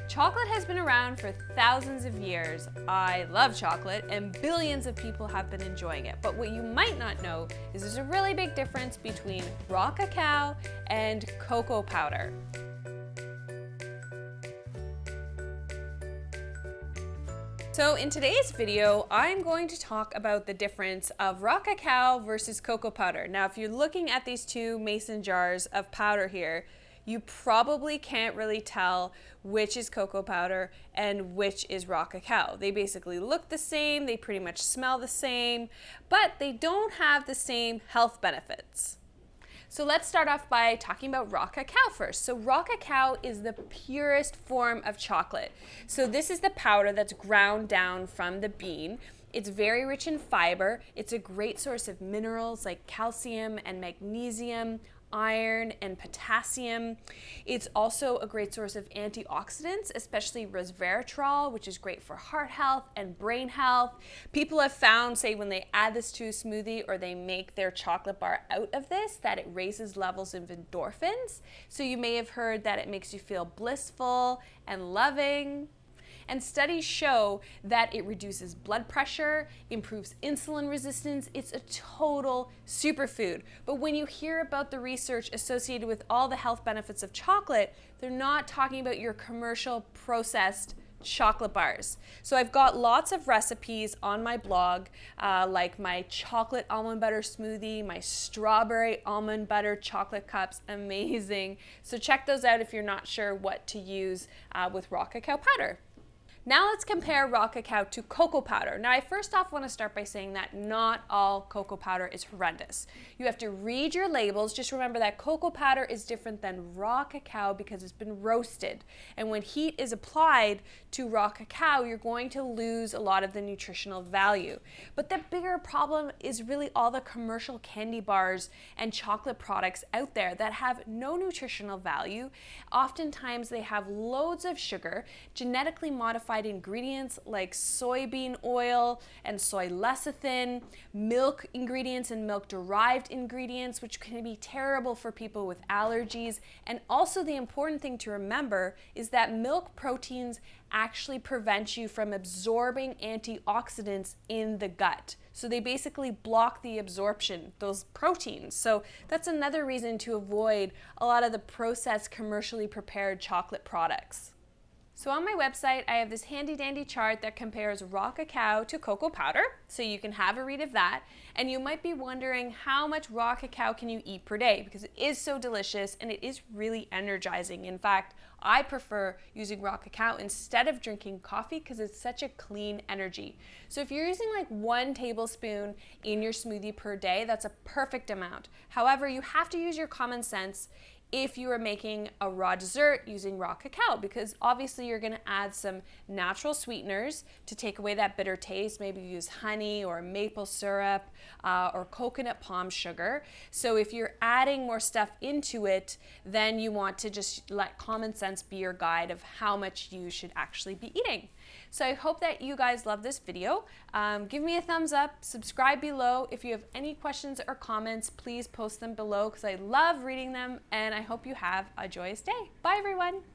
Chocolate has been around for thousands of years. I love chocolate and billions of people have been enjoying it. But what you might not know is there's a really big difference between raw cacao and cocoa powder. So in today's video, I'm going to talk about the difference of raw cacao versus cocoa powder. Now, if you're looking at these two mason jars of powder here, you probably can't really tell which is cocoa powder and which is raw cacao. They basically look the same, they pretty much smell the same, but they don't have the same health benefits. So let's start off by talking about raw cacao first. So raw cacao is the purest form of chocolate. So this is the powder that's ground down from the bean. It's very rich in fiber. It's a great source of minerals like calcium and magnesium, iron and potassium. It's also a great source of antioxidants, especially resveratrol, which is great for heart health and brain health. People have found, say, when they add this to a smoothie or they make their chocolate bar out of this, that it raises levels of endorphins. So you may have heard that it makes you feel blissful and loving. And studies show that it reduces blood pressure, improves insulin resistance. It's a total superfood. But when you hear about the research associated with all the health benefits of chocolate, they're not talking about your commercial processed chocolate bars. So I've got lots of recipes on my blog, like my chocolate almond butter smoothie, my strawberry almond butter chocolate cups, amazing. So check those out if you're not sure what to use with raw cacao powder. Now let's compare raw cacao to cocoa powder. Now I first off want to start by saying that not all cocoa powder is horrendous. You have to read your labels. Just remember that cocoa powder is different than raw cacao because it's been roasted. And when heat is applied to raw cacao, you're going to lose a lot of the nutritional value. But the bigger problem is really all the commercial candy bars and chocolate products out there that have no nutritional value. Oftentimes they have loads of sugar, genetically modified ingredients like soybean oil and soy lecithin, milk ingredients and milk-derived ingredients, which can be terrible for people with allergies. And also the important thing to remember is that milk proteins actually prevent you from absorbing antioxidants in the gut. So they basically block the absorption, those proteins. So that's another reason to avoid a lot of the processed, commercially prepared chocolate products. So on my website, I have this handy dandy chart that compares raw cacao to cocoa powder, so you can have a read of that. And you might be wondering how much raw cacao can you eat per day, because it is so delicious and it is really energizing. In fact, I prefer using raw cacao instead of drinking coffee because it's such a clean energy. So if you're using like 1 tablespoon in your smoothie per day, that's a perfect amount. However, you have to use your common sense if you are making a raw dessert using raw cacao, because obviously you're going to add some natural sweeteners to take away that bitter taste. Maybe use honey or maple syrup or coconut palm sugar. So if you're adding more stuff into it, then you want to just let common sense be your guide of how much you should actually be eating. So I hope that you guys love this video. Give me a thumbs up, subscribe below. If you have any questions or comments, please post them below because I love reading them, and I hope you have a joyous day. Bye everyone.